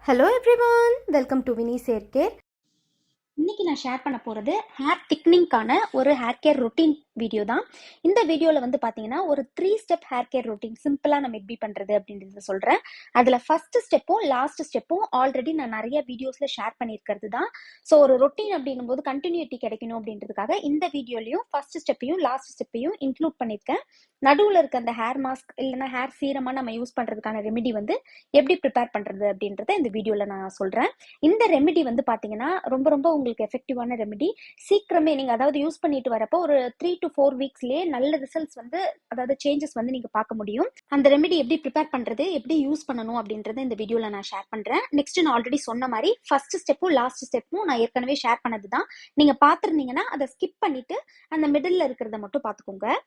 Hello everyone, welcome to Vini's Hair Care. இன்னைக்கு நான் share பண்ண போகிறது ஹேர் திக்னிங்கான ஒரு ஹேர் கேர் ரொட்டீன் வீடியோ தான். இந்த வீடியோவில் வந்து பார்த்தீங்கன்னா ஒரு 3 ஸ்டெப் ஹேர் கேர் ரொட்டீன் சிம்பிளாக நம்ம எப்படி பண்ணுறது அப்படின்றத சொல்கிறேன். அதில் ஃபர்ஸ்ட் ஸ்டெப்பும் லாஸ்ட் ஸ்டெப்பும் ஆல்ரெடி நான் நிறைய வீடியோஸில் ஷேர் பண்ணியிருக்கிறது தான். ஸோ ஒரு ரொட்டீன் அப்படின்னும் போது கண்டினியூட்டி கிடைக்கணும் அப்படின்றதுக்காக இந்த வீடியோலையும் ஃபர்ஸ்ட் ஸ்டெப்பையும் லாஸ்ட் ஸ்டெப்பையும் இன்க்ளூட் பண்ணியிருக்கேன். நடுவில் இருக்க அந்த ஹேர் மாஸ்க் இல்லைன்னா ஹேர் சீரமாக நம்ம யூஸ் பண்ணுறதுக்கான ரெமெடி வந்து எப்படி ப்ரிப்பேர் பண்ணுறது அப்படின்றத இந்த வீடியோவில் நான் சொல்கிறேன். இந்த ரெமெடி வந்து பார்த்தீங்கன்னா ரொம்ப ரொம்ப உங்களுக்கு எஃபெக்டிவான ரெமெடி. சீக்கிரமே நீங்கள் அதாவது யூஸ் பண்ணிட்டு வரப்போ ஒரு 3 to 4 வீக்ஸ்லேயே நல்ல ரிசல்ட்ஸ் வந்து அதாவது சேஞ்சஸ் வந்து நீங்கள் பார்க்க முடியும். அந்த ரெமெடி எப்படி ப்ரிப்பேர் பண்ணுறது எப்படி யூஸ் பண்ணணும் அப்படின்றத இந்த வீடியோவில் நான் ஷேர் பண்ணுறேன். நெக்ஸ்ட் நான் ஆல்ரெடி சொன்ன மாதிரி ஃபர்ஸ்ட் ஸ்டெப்பும் லாஸ்ட் ஸ்டெப்பும் நான் ஏற்கனவே ஷேர் பண்ணது தான். நீங்கள் பார்த்துருந்தீங்கன்னா அதை ஸ்கிப் பண்ணிட்டு அந்த மிடில் இருக்கிறத மட்டும் பார்த்துக்கோங்க.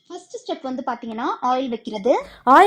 ஃபர்ஸ்ட் ஸ்டெப் வந்து பார்த்தீங்கன்னா ஆயில்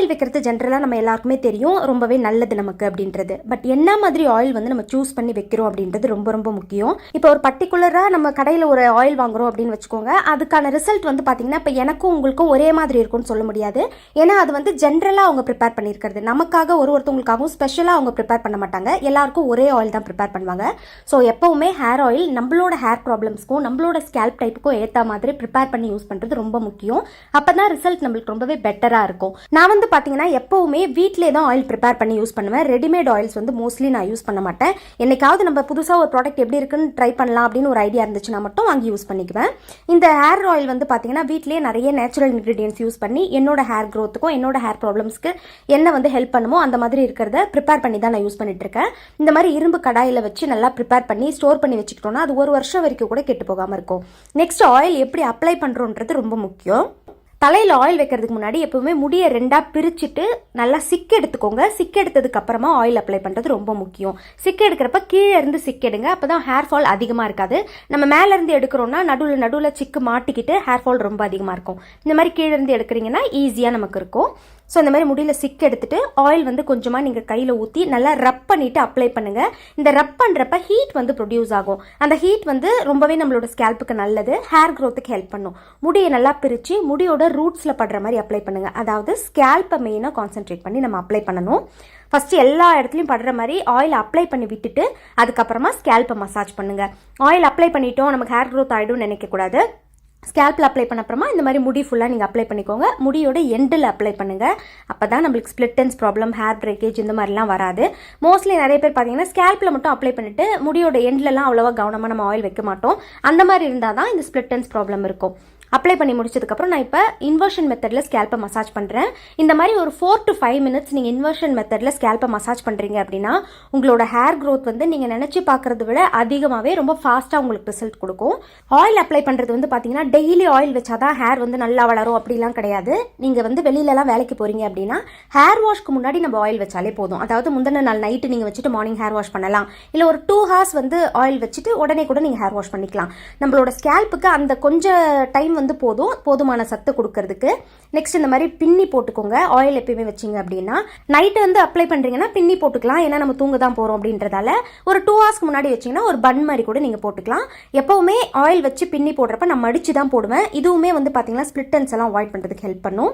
வைக்கிறது ஜென்ரலாக நம்ம எல்லாருக்குமே தெரியும், ரொம்பவே நல்லது நமக்கு அப்படின்றது. பட் என்ன மாதிரி ஆயில் வந்து நம்ம சூஸ் பண்ணி வைக்கிறோம் அப்படின்றது ரொம்ப ரொம்ப முக்கியம். இப்போ ஒரு பர்டிகுலராக நம்ம கடையில் ஒரு ஆயில் வாங்குறோம் அப்படின்னு வச்சுக்கோங்க, அதுக்கான ரிசல்ட் வந்து பார்த்தீங்கன்னா இப்போ எனக்கும் உங்களுக்கும் ஒரே மாதிரி இருக்கும்னு சொல்ல முடியாது. ஏன்னா அது வந்து ஜென்ரலாக அவங்க ப்ரிப்பேர் பண்ணியிருக்கிறது, நமக்காக ஒருத்தவங்களுக்காகவும் ஸ்பெஷலாக அவங்க ப்ரிப்பேர் பண்ண மாட்டாங்க. எல்லாருக்கும் ஒரே ஆயில் தான் ப்ரிப்பேர் பண்ணுவாங்க. ஸோ எப்போவுமே ஹேர் ஆயில் நம்மளோட ஹேர் ப்ராப்ளம்ஸ்க்கும் நம்மளோட ஸ்கேல்ப் டைப்புக்கும் ஏற்ற மாதிரி ப்ரிப்பேர் பண்ணி யூஸ் பண்ணுறது ரொம்ப முக்கியம். அப்பதான் ரிசல்ட் நம்மளுக்கு ரொம்பவே பெட்டரா இருக்கும். நான் வந்து பாத்தீங்கன்னா எப்பவுமே வீட்லயே தான் ஆயில் ப்ரிப்பேர் பண்ணி யூஸ் பண்ணுவேன். ரெடிமேட் ஆயில்ஸ் வந்து மோஸ்ட்லி நான் யூஸ் பண்ண மாட்டேன். என்னைக்காவது நம்ம புதுசா ஒரு ப்ராடக்ட் எப்படி இருக்குன்னு ட்ரை பண்ணலாம் அப்படின்னு ஒரு ஐடியா இருந்துச்சுன்னா மட்டும் வாங்கி யூஸ் பண்ணிக்குவேன். இந்த ஹேர் ஆயில் வந்து பாத்தீங்கன்னா வீட்லயே நிறைய நேச்சுரல் இன்கிரீடியன்ஸ் யூஸ் பண்ணி என்னோட ஹேர் க்ரோத்துக்கும் என்னோட ஹேர் ப்ராப்ளம்ஸ்க்கு என்ன வந்து ஹெல்ப் பண்ணுமோ அந்த மாதிரி இருக்கிறத ப்ரிப்பேர் பண்ணி தான் நான் யூஸ் பண்ணிட்டு இருக்கேன். இந்த மாதிரி இரும்பு கடாயில வச்சு நல்லா ப்ரிப்பேர் பண்ணி ஸ்டோர் பண்ணி வச்சுக்கிட்டோம்னா அது ஒரு வருஷம் வரைக்கும் கூட கெட்டு போகாம இருக்கும். நெக்ஸ்ட் ஆயில் எப்படி அப்ளை பண்றோன்றது ரொம்ப முக்கியம். தலையில் ஆயில் வைக்கிறதுக்கு முன்னாடி எப்பவுமே முடியை 2ஆ பிரிச்சுட்டு நல்லா சிக்கு எடுத்துக்கோங்க. சிக்கு எடுத்ததுக்கு அப்புறமா ஆயில் அப்ளை பண்ணுறது ரொம்ப முக்கியம். சிக்கு எடுக்கிறப்ப கீழே இருந்து சிக்கு எடுங்க, அப்போ தான் ஹேர் ஃபால் அதிகமாக இருக்காது. நம்ம மேலேருந்து எடுக்கிறோம்னா நடுவில் சிக்கு மாட்டிக்கிட்டு ஹேர் ஃபால் ரொம்ப அதிகமாக இருக்கும். இந்த மாதிரி கீழே இருந்து எடுக்கிறீங்கன்னா ஈஸியாக நமக்கு இருக்கும். ஸோ இந்த மாதிரி முடியில் சிக்கு எடுத்துட்டு ஆயில் வந்து கொஞ்சமாக நீங்கள் கையில் ஊற்றி நல்லா ரப் பண்ணிவிட்டு அப்ளை பண்ணுங்கள். இந்த ரப் பண்ணுறப்ப ஹீட் வந்து ப்ரொடியூஸ் ஆகும். அந்த ஹீட் வந்து ரொம்பவே நம்மளோட ஸ்கேல்ப்புக்கு நல்லது, ஹேர் க்ரோத்துக்கு ஹெல்ப் பண்ணும். முடியை நல்லா பிரித்து முடியோட ரூட்ஸில் படுற மாதிரி அப்ளை பண்ணுங்கள். அதாவது ஸ்கேல்ப்பை மெயினாக கான்சென்ட்ரேட் பண்ணி நம்ம அப்ளை பண்ணணும். ஃபஸ்ட்டு எல்லா இடத்துலையும் படுற மாதிரி ஆயில் அப்ளை பண்ணி விட்டுட்டு அதுக்கப்புறமா ஸ்கேல்ப்பை மசாஜ் பண்ணுங்கள். ஆயில் அப்ளை பண்ணிட்டோம் நமக்கு ஹேர் க்ரோத் ஆகிடும்னு நினைக்கக்கூடாது. ஸ்கேல்பில் அப்ளை பண்ண அப்புறமா இந்த மாதிரி முடி ஃபுல்லாக நீங்கள் அப்ளை பண்ணிக்கோங்க. முடியோட எண்டில் அப்ளை பண்ணுங்கள். அப்போ தான் நம்மளுக்கு split ends problem, hair breakage இந்த மாதிரிலாம் வராது. மோஸ்ட்லி நிறைய பேர் பார்த்தீங்கன்னா ஸ்கேல்பில் மட்டும் அப்ளை பண்ணிவிட்டு முடியோட எண்ட்லலாம் அவ்வளோவா கவனமாக நம்ம ஆயில் வைக்க மாட்டோம். அந்த மாதிரி இருந்தால் தான் இந்த ஸ்ப்ளிட் எண்ட்ஸ் ப்ராப்ளம் இருக்கும். அப்ளை பண்ணி முடிச்சதுக்கப்புறம் நான் இப்போ இன்வர்ஷன் மெத்தடில் ஸ்கேல்ப்பை மசாஜ் பண்ணுறேன். இந்த மாதிரி ஒரு 4 to 5 minutes நீங்கள் இன்வர்ஷன் மெத்தடில் ஸ்கேல்ப்பை மசாஜ் பண்ணுறீங்க அப்படின்னா உங்களோட ஹேர் க்ரோத் வந்து நீங்கள் நினச்சி பார்க்குறத விட அதிகமாகவே ரொம்ப ஃபாஸ்ட்டாக உங்களுக்கு ரிசல்ட் கொடுக்கும். ஆயில் அப்ளை பண்ணுறது வந்து பார்த்தீங்கன்னா டெய்லி ஆயில் வச்சாதான் ஹேர் வந்து நல்லா வளரும் அப்படிலாம் கிடையாது. நீங்கள் வந்து வெளியிலலாம் வேலைக்கு போகிறீங்க அப்படின்னா ஹேர் வாஷ்க்கு முன்னாடி நம்ம ஆயில் வச்சாலே போதும். அதாவது முந்தின நாள் நைட்டு நீங்கள் வச்சுட்டு மார்னிங் ஹேர் வாஷ் பண்ணலாம். இல்லை ஒரு 2 hours வந்து ஆயில் வச்சுட்டு உடனே கூட நீங்கள் ஹேர் வாஷ் பண்ணிக்கலாம். நம்மளோட ஸ்கேல்ப்புக்கு அந்த கொஞ்சம் டைம் வந்து போதுமான சத்து கொடுக்கறதுக்கு. நெக்ஸ்ட் இந்த மாதிரி பின்னி போட்டுக்கோங்க. ஆயில் எப்பயுமே வச்சிங்க அப்படின்னா நைட்டு வந்து அப்ளை பண்ணுறீங்கன்னா பின்னி போட்டுக்கலாம். ஏன்னா நம்ம தூங்க தான் போகிறோம் அப்படின்றதால ஒரு 2 hours முன்னாடி வச்சிங்கன்னா ஒரு பன் மாதிரி கூட நீங்கள் போட்டுக்கலாம். எப்போவுமே ஆயில் வச்சு பின்னி போடுறப்ப நான் மடிச்சு தான் போடுவேன். இதுவுமே வந்து பார்த்தீங்கன்னா ஸ்ப்ளிட் எண்ட்ஸ் எல்லாம் அவாய்ட் பண்ணுறதுக்கு ஹெல்ப் பண்ணும்.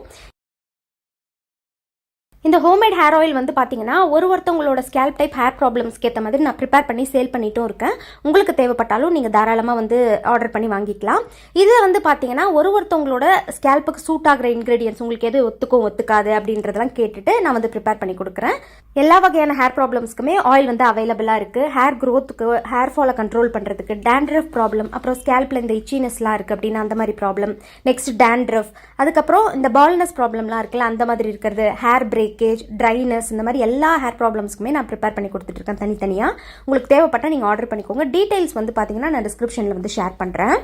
இந்த ஹோம்மேட் ஹேர் ஆயில் வந்து பார்த்தீங்கன்னா ஒருத்தவங்களோட ஸ்கேல்ப் டைப் ஹேர் ப்ராப்ளம்ஸ்க்கு ஏற்ற மாதிரி நான் ப்ரிப்பேர் பண்ணி சேல் பண்ணிட்டும் இருக்கேன். உங்களுக்கு தேவைப்பட்டாலும் நீங்கள் தாராளமாக வந்து ஆர்டர் பண்ணி வாங்கிக்கலாம். இது வந்து பார்த்தீங்கன்னா ஒருத்தவங்களோட ஸ்கேல்ப்புக்கு சூட் ஆகிற இன்க்ரீடியன்ஸ் உங்களுக்கு எது ஒத்துக்காது அப்படின்றதெல்லாம் கேட்டுட்டு நான் வந்து ப்ரிப்பேர் பண்ணி கொடுக்குறேன். எல்லா வகையான ஹேர் ப்ராப்ளம்ஸ்க்குமே ஆயில் வந்து அவைலபிளாக இருக்குது. ஹேர் க்ரோத்துக்கு, ஹேர் ஃபாலை கண்ட்ரோல் பண்ணுறதுக்கு, டேண்ட்ரஃப் ப்ராப்ளம், அப்புறம் ஸ்கேல்ப்பில் இந்த இச்சினஸ்லாம் இருக்குது அப்படின்னா அந்த மாதிரி ப்ராப்ளம், நெக்ஸ்ட் டேண்ட்ரஃப், அதுக்கப்புறம் இந்த பால்னஸ் ப்ராப்ளம்லாம் இருக்குல்ல அந்த மாதிரி இருக்கிறது, ஹேர் பிரேக், ட்ரைனஸ், இந்த மாதிரி எல்லா ஹேர் ப்ராப்ளம்ஸ்க்குமே நான் ப்ரிப்பேர் பண்ணி கொடுத்துட்டு இருக்கேன் தனித்தனியாக. உங்களுக்கு தேவைப்பட்டால் நீங்கள் ஆர்டர் பண்ணிக்கோங்க. டீடைல்ஸ் வந்து பார்த்தீங்கன்னா நான் டிஸ்கிரிப்ஷனில் வந்து ஷேர் பண்ணுறேன்.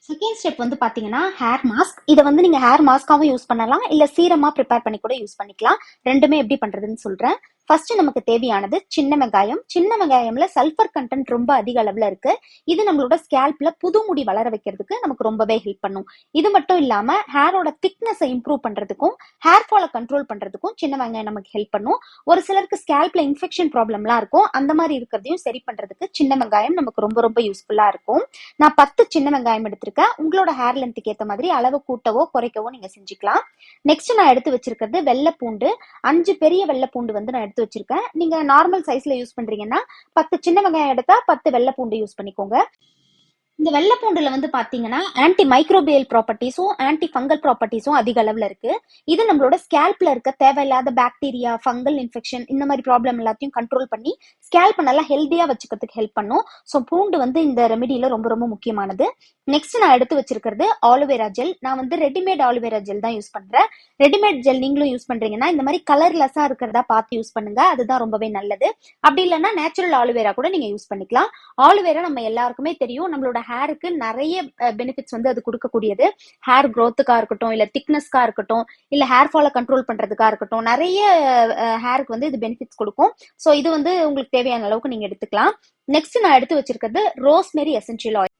செகண்ட் ஸ்டெப் வந்து பார்த்தீங்கன்னா ஹேர் மாஸ்க். இதை வந்து நீங்கள் ஹேர் மாஸ்காகவும் யூஸ் பண்ணலாம், இல்லை சீரமாக ப்ரிப்பேர் பண்ணி கூட யூஸ் பண்ணிக்கலாம். ரெண்டுமே எப்படி பண்ணுறதுன்னு சொல்கிறேன். ஃபர்ஸ்ட் நமக்கு தேவையானது சின்ன வெங்காயம். சின்ன வெங்காயம்ல சல்ஃபர் கண்டென்ட் ரொம்ப அதிக அளவுல இருக்கு. இது நம்மளோட ஸ்கேல்ப்ல புது முடி வளர வைக்கிறதுக்கு நமக்கு ரொம்பவே ஹெல்ப் பண்ணும். இது மட்டும் இல்லாம ஹேரோட திக்னஸை இம்ப்ரூவ் பண்றதுக்கும் ஹேர் ஃபாலை கண்ட்ரோல் பண்றதுக்கும் சின்ன வெங்காயம் நமக்கு ஹெல்ப் பண்ணும். ஒரு சிலருக்கு ஸ்கேல்ப்ல இன்ஃபெக்ஷன் ப்ராப்ளம்லாம் இருக்கும். அந்த மாதிரி இருக்கிறதையும் சரி பண்றதுக்கு சின்ன வெங்காயம் நமக்கு ரொம்ப ரொம்ப யூஸ்ஃபுல்லா இருக்கும். நான் 10 சின்ன வெங்காயம் எடுத்திருக்கேன். உங்களோட ஹேர் லென்த்துக்கு ஏற்ற மாதிரி அளவு கூட்டவோ குறைக்கவோ நீங்க செஞ்சுக்கலாம். நெக்ஸ்ட் நான் எடுத்து வச்சிருக்கிறது வெள்ளை பூண்டு. 5 பெரிய வெள்ளை பூண்டு வந்து நான் எடுத்து வச்சிருக்கேன். நீங்க நார்மல் சைஸ்ல யூஸ் பண்றீங்கன்னா 10 சின்ன வெங்காயம் எடுத்தா 10 வெள்ளை பூண்டு யூஸ் பண்ணிக்கோங்க. இந்த வெள்ளை பூண்டுல வந்து பாத்தீங்கன்னா ஆன்டி மைக்ரோபியல் ப்ராப்பர்ட்டிஸும் ஆன்டி ஃபங்கல் ப்ராப்பர்ட்டிஸும் அதிக அளவுல இருக்கு. இது நம்மளோட ஸ்கேல்ப்ல இருக்க தேவையில்லாத பாக்டீரியா, ஃபங்கல் இன்ஃபெக்ஷன் இந்த மாதிரி ப்ராப்ளம் எல்லாத்தையும் கண்ட்ரோல் பண்ணி ஸ்கேல்ப் நல்லா ஹெல்தியா வச்சுக்கிறதுக்கு ஹெல்ப் பண்ணும். ஸோ பூண்டு வந்து இந்த ரெமிடியில ரொம்ப ரொம்ப முக்கியமானது. நெக்ஸ்ட் நான் எடுத்து வச்சிருக்கிறது ஆலோவேரா ஜெல். நான் வந்து ரெடிமேட் ஆலோவேரா ஜெல் தான் யூஸ் பண்றேன். ரெடிமேட் ஜெல் நீங்களும் யூஸ் பண்றீங்கன்னா இந்த மாதிரி கலர்லெஸ்ஸா இருக்கிறதா பார்த்து யூஸ் பண்ணுங்க, அதுதான் ரொம்பவே நல்லது. அப்படி இல்லைன்னா நேச்சுரல் ஆலோவேரா கூட நீங்க யூஸ் பண்ணிக்கலாம். ஆலோவேரா நம்ம எல்லாருக்குமே தெரியும், நம்மளோட ஹேருக்கு நிறைய பெனிஃபிட்ஸ் வந்து அது கொடுக்கக்கூடியது. ஹேர் க்ரோத்துக்கா இருக்கட்டும், இல்ல திக்னஸ்க்கா இருக்கட்டும், இல்ல ஹேர் ஃபாலை கண்ட்ரோல் பண்றதுக்கா இருக்கட்டும், நிறைய ஹேருக்கு வந்து இது பெனிஃபிட்ஸ் கொடுக்கும். ஸோ இது வந்து உங்களுக்கு தேவையான அளவுக்கு நீங்க எடுத்துக்கலாம். நெக்ஸ்ட் நான் எடுத்து வச்சிருக்கிறது ரோஸ்மெரி எசென்ஷியல் ஆயில்.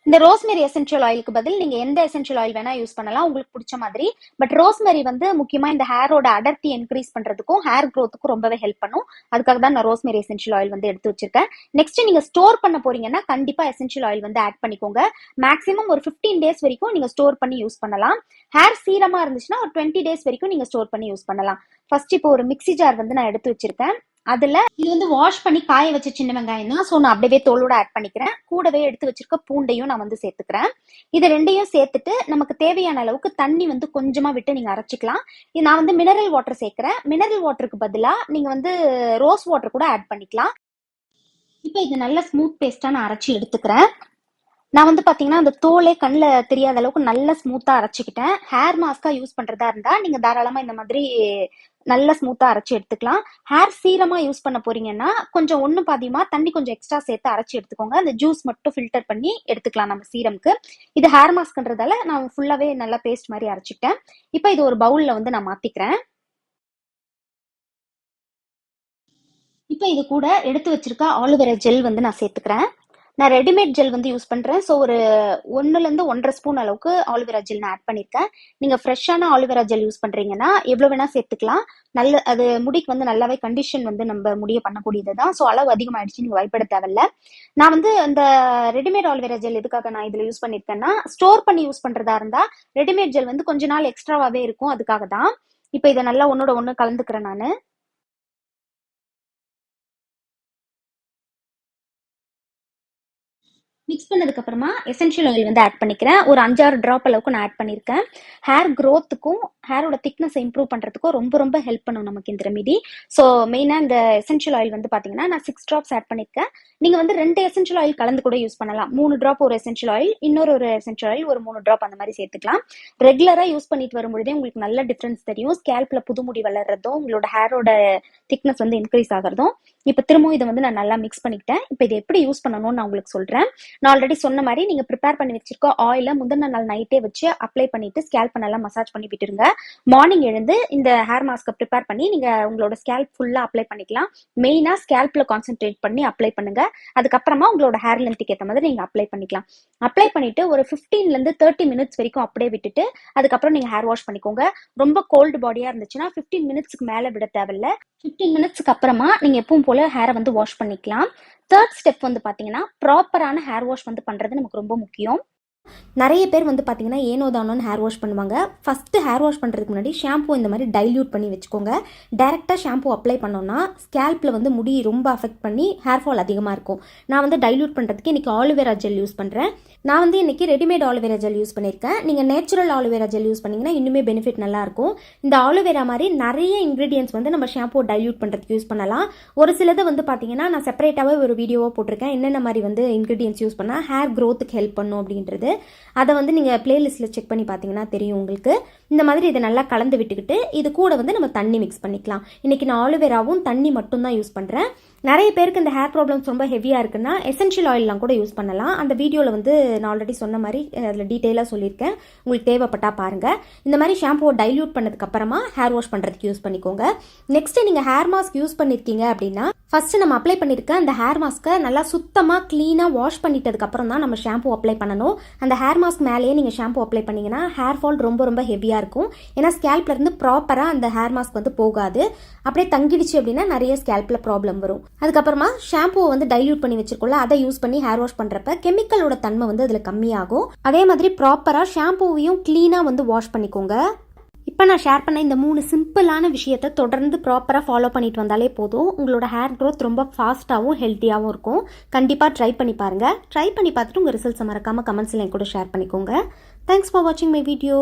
இந்த ரோஸ்மெரி எசென்ஷியல் ஆயிலுக்கு பதில் நீங்க எந்த எசென்ஷியல் ஆயில் வேணா யூஸ் பண்ணலாம், உங்களுக்கு பிடிச்ச மாதிரி. பட் ரோஸ்மெரி வந்து முக்கியமா இந்த ஹேரோட அடர்த்தி இன்க்ரீஸ் பண்றதுக்கும் ஹேர் க்ரோத்துக்கும் ரொம்பவே ஹெல்ப் பண்ணும். அதுக்காக தான் நான் ரோஸ்மெரி எசென்ஷியல் ஆயில் வந்து எடுத்து வச்சிருக்கேன். நெக்ஸ்ட் நீங்க ஸ்டோர் பண்ண போறீங்கன்னா கண்டிப்பா எசென்ஷியல் ஆயில் வந்து ஆட் பண்ணிக்கோங்க. மேக்ஸிமம் ஒரு 15 டேஸ் வரைக்கும் நீங்க ஸ்டோர் பண்ணி யூஸ் பண்ணலாம். ஹேர் சீரமா இருந்துச்சுன்னா ஒரு 20 டேஸ் வரைக்கும் நீங்க ஸ்டோர் பண்ணி யூஸ் பண்ணலாம். ஃபர்ஸ்ட் இப்போ ஒரு மிக்ஸி ஜார் வந்து நான் எடுத்து வச்சிருக்கேன். அதுல இது வந்து வாஷ் பண்ணி காய வச்ச சின்ன வெங்காயம் தான். ஸோ நான் அப்படியே தோலோட ஆட் பண்ணிக்கிறேன். கூடவே எடுத்து வச்சிருக்க பூண்டையும் நான் வந்து சேர்த்துக்கிறேன். இது ரெண்டையும் சேர்த்துட்டு நமக்கு தேவையான அளவுக்கு தண்ணி வந்து கொஞ்சமா விட்டு நீங்க அரைச்சிக்கலாம். நான் வந்து மினரல் வாட்டர் சேர்க்கிறேன். மினரல் வாட்டருக்கு பதிலா நீங்க வந்து ரோஸ் வாட்டர் கூட ஆட் பண்ணிக்கலாம். இப்போ இது நல்ல ஸ்மூத் பேஸ்டா நான் அரைச்சி எடுத்துக்கிறேன். நான் வந்து பாத்தீங்கன்னா அந்த தோலே கண்ணில் தெரியாத அளவுக்கு நல்ல ஸ்மூத்தா அரைச்சிக்கிட்டேன். ஹேர் மாஸ்கா யூஸ் பண்றதா இருந்தா நீங்க தாராளமா இந்த மாதிரி நல்ல ஸ்மூத்தா அரைச்சி எடுத்துக்கலாம். ஹேர் சீரமா யூஸ் பண்ண போறீங்கன்னா கொஞ்சம் ஒண்ணு பாதியமா தண்ணி கொஞ்சம் எக்ஸ்ட்ரா சேர்த்து அரைச்சி எடுத்துக்கோங்க. அந்த ஜூஸ் மட்டும் ஃபில்டர் பண்ணி எடுத்துக்கலாம் நம்ம சீரம்க்கு. இது ஹேர் மாஸ்க்ன்றதால நான் ஃபுல்லாவே நல்லா பேஸ்ட் மாதிரி அரைச்சிட்டேன். இப்போ இது ஒரு பவுல்ல வந்து நான் மாத்திக்கிறேன். இப்போ இது கூட எடுத்து வச்சிருக்க ஆலோவேரா ஜெல் வந்து நான் சேர்த்துக்கிறேன். நான் ரெடிமேட் ஜெல் வந்து யூஸ் பண்றேன். ஸோ ஒரு 1லேருந்து 1.5 ஸ்பூன் அளவுக்கு ஆலோவேரா ஜெல் நான் ஆட் பண்ணியிருக்கேன். நீங்க ஃப்ரெஷ்ஷான ஆலோவேரா ஜெல் யூஸ் பண்றீங்கன்னா எவ்வளவு வேணா சேர்த்துக்கலாம். நல்ல அது முடிக்கு வந்து நல்லாவே கண்டிஷன் வந்து நம்ம முடிய பண்ணக்கூடியது தான். ஸோ அளவு அதிகமாயிடுச்சு நீங்க பயப்பட தேவையில்ல. நான் வந்து அந்த ரெடிமேட் ஆலோவேரா ஜெல் எதுக்காக நான் இதுல யூஸ் பண்ணியிருக்கேன்னா, ஸ்டோர் பண்ணி யூஸ் பண்றதா இருந்தா ரெடிமேட் ஜெல் வந்து கொஞ்ச நாள் எக்ஸ்ட்ராவாவே இருக்கும், அதுக்காக தான். இப்போ இதை நல்லா ஒன்னோட ஒன்று கலந்துக்கிறேன் நான். மிக்ஸ் பண்ணதுக்கு அப்புறமா எசென்ஷியல் ஆயில் வந்து ஆட் பண்ணிக்கிறேன். ஒரு 5-6 டிராப் அளவுக்கு நான் ஆட் பண்ணியிருக்கேன். ஹேர் க்ரோத்துக்கும் ஹேரோட திக்னஸ் இம்ப்ரூவ் பண்றதுக்கும் ரொம்ப ரொம்ப ஹெல்ப் பண்ணும் நமக்கு இந்த ரெமிடி. ஸோ மெயினாக இந்த எசென்ஷியல் ஆயில் வந்து பார்த்தீங்கன்னா நான் 6 ட்ராப்ஸ் ஆட் பண்ணியிருக்கேன். நீங்கள் வந்து 2 எசென்ஷியல் ஆயில் கலந்து கூட யூஸ் பண்ணலாம். 3 ட்ராப் ஒரு எசென்ஷியல் ஆயில், இன்னொரு ஒரு எசென்ஷியல் ஆயில் ஒரு 3 ட்ராப் அந்த மாதிரி சேர்த்துக்கலாம். ரெகுலராக யூஸ் பண்ணிட்டு வரும்பொழுதே உங்களுக்கு நல்ல டிஃப்ரென்ஸ் தெரியும். ஸ்கேல்ப்ல புதுமுடி வளர்றதும் உங்களோட ஹேரோட திக்னஸ் வந்து இன்க்ரீஸ் ஆகிறதும். இப்போ திரும்பவும் இதை வந்து நான் நல்லா மிக்ஸ் பண்ணிக்கிட்டேன். இப்போ இதை எப்படி யூஸ் பண்ணணும்னு நான் உங்களுக்கு சொல்றேன். நான் ஆல்ரெடி சொன்ன மாதிரி நீங்க ப்ரிப்பேர் பண்ணி வச்சிருக்க ஆயில முந்தின நாள் நைட்டே வச்சு அப்ளை பண்ணிட்டு ஸ்கேல்ப் நல்லா மசாஜ் பண்ணி விட்டுருங்க. மார்னிங் எழுந்து இந்த ஹேர் மாஸ்க்கை ப்ரிப்பேர் பண்ணி நீங்க உங்களோட ஸ்கேல்ப் ஃபுல்லா அப்ளை பண்ணிக்கலாம். மெயினா ஸ்கேல்ப்ல கான்சென்ட்ரேட் பண்ணி அப்ளை பண்ணுங்க. அதுக்கப்புறமா உங்களோட ஹேர் லென்த்துக்கு ஏற்ற மாதிரி நீங்க அப்ளை பண்ணிக்கலாம். அப்ளை பண்ணிட்டு ஒரு 15லேருந்து 30 மினிட்ஸ் வரைக்கும் அப்படியே விட்டுட்டு அதுக்கப்புறம் நீங்க ஹேர் வாஷ் பண்ணிக்கோங்க. ரொம்ப கோல்டு பாடியா இருந்துச்சுன்னா 15 மினிட்ஸ்க்கு மேல விட தேவையில்ல. 15 மினிட்ஸ்க்கு அப்புறமா நீங்க எப்பவும் போல ஹேரை வந்து வாஷ் பண்ணிக்கலாம். தேர்ட் ஸ்டெப் வந்து பாத்தீங்கன்னா ப்ராப்பரான ஹேர் வாஷ் வந்து பண்றது நமக்கு ரொம்ப முக்கியம். நிறைய பேர் வந்து பார்த்தீங்கன்னா ஏனோ தானோன்னு ஹேர் வாஷ் பண்ணுவாங்க. ஃபஸ்ட்டு ஹேர் வாஷ் பண்ணுறதுக்கு முன்னாடி ஷாம்பு இந்த மாதிரி டைல்யூட் பண்ணி வச்சுக்கோங்க. டேரெக்டாக ஷாம்பு அப்ளை பண்ணோன்னா ஸ்கேல்பில் வந்து முடி ரொம்ப அஃபெக்ட் பண்ணி ஹேர் ஃபால் அதிகமாக இருக்கும். நான் வந்து டைல்யூட் பண்ணுறதுக்கு இன்றைக்கி ஆலோவேரா ஜெல் யூஸ் பண்ணுறேன். நான் வந்து இன்றைக்கி ரெடிமேட் ஆலோவேரா ஜெல் யூஸ் பண்ணியிருக்கேன். நீங்கள் நேச்சுரல் ஆலோவேரா ஜெல் யூஸ் பண்ணிங்கன்னா இன்னுமே பெனிஃபிட் நல்லாயிருக்கும். இந்த ஆலோவேரா மாதிரி நிறைய இன்க்ரீடியன்ஸ் வந்து நம்ம ஷாம்பு டைல்யூட் பண்ணுறதுக்கு யூஸ் பண்ணலாம். ஒரு சிலதை வந்து பார்த்தீங்கன்னா நான் செப்பரேட்டாகவே ஒரு வீடியோவாக போட்டிருக்கேன், என்னென்ன மாதிரி வந்து இன்க்ரீடியன்ஸ் யூஸ் பண்ணால் ஹேர் க்ரோத்துக்கு ஹெல்ப் பண்ணும் அப்படின்றது. அதை வந்து நீங்கள் பிளேலிஸ்ட்டில் செக் பண்ணி பார்த்தீங்கன்னா தெரியும் உங்களுக்கு. இந்த மாதிரி இதை நல்லா கலந்து விட்டுக்கிட்டு இது கூட வந்து நம்ம தண்ணி மிக்ஸ் பண்ணிக்கலாம். இன்றைக்கி நான் ஆலோவேராவும் தண்ணி மட்டும்தான் யூஸ் பண்ணுறேன். நிறைய பேருக்கு இந்த ஹேர் ப்ராப்ளம்ஸ் ரொம்ப ஹெவியாக இருக்குன்னா எசென்ஷியல் ஆயிலெலாம் கூட யூஸ் பண்ணலாம். அந்த வீடியோவில் வந்து நான் ஆல்ரெடி சொன்ன மாதிரி அதில் டீட்டெயிலாக சொல்லியிருக்கேன், உங்களுக்கு தேவைப்பட்டா பாருங்கள். இந்த மாதிரி ஷாம்புவை டைல்யூட் பண்ணதுக்கப்புறமா ஹேர் வாஷ் பண்ணுறதுக்கு யூஸ் பண்ணிக்கோங்க. நெக்ஸ்ட்டு நீங்கள் ஹேர் மாஸ்க் யூஸ் பண்ணியிருக்கீங்க அப்படின்னா ஃபஸ்ட்டு நம்ம அப்ளை பண்ணியிருக்க அந்த ஹேர் மாஸ்க்கை நல்லா சுத்தமாக க்ளீனாக வாஷ் பண்ணிட்டதுக்கப்புறம் தான் நம்ம ஷாம்பு அப்ளை பண்ணணும். அந்த ஹேர் மாஸ்க் மேலேயே நீங்கள் ஷாம்பு அப்ளை பண்ணிங்கன்னா ஹேர் ஃபால் ரொம்ப ரொம்ப ஹெவியாக இருக்கும். ஏன்னா ஸ்கேல்ப்லேருந்து ப்ராப்பராக அந்த ஹேர் மாஸ்க் வந்து போகாது. அப்படியே தங்கிடுச்சு அப்படின்னா நிறைய ஸ்கேல்பில் ப்ராப்ளம் வரும். அதுக்கப்புறமா ஷாம்புவை வந்து டைல்யூட் பண்ணி வச்சிருக்கோம்ல, அதை யூஸ் பண்ணி ஹேர் வாஷ் பண்ணுறப்ப கெமிக்கலோட தன்மை வந்து அதில் கம்மியாகும். அதே மாதிரி ப்ராப்பராக ஷாம்புவையும் க்ளீனாக வந்து வாஷ் பண்ணிக்கோங்க. இப்போ நான் ஷேர் பண்ண இந்த 3 சிம்பிளான விஷயத்தை தொடர்ந்து ப்ராப்பராக ஃபாலோ பண்ணிட்டு வந்தாலே போதும். உங்களோட ஹேர் க்ரோத் ரொம்ப ஃபாஸ்ட்டாகவும் ஹெல்த்தியாகவும் இருக்கும். கண்டிப்பாக ட்ரை பண்ணி பாருங்கள். ட்ரை பண்ணி பார்த்துட்டு உங்கள் ரிசல்ட்ஸை மறக்காமல் கமெண்ட்ஸில் என் கூட ஷேர் பண்ணிக்கோங்க. தேங்க்ஸ் ஃபார் வாட்சிங் மை வீடியோ.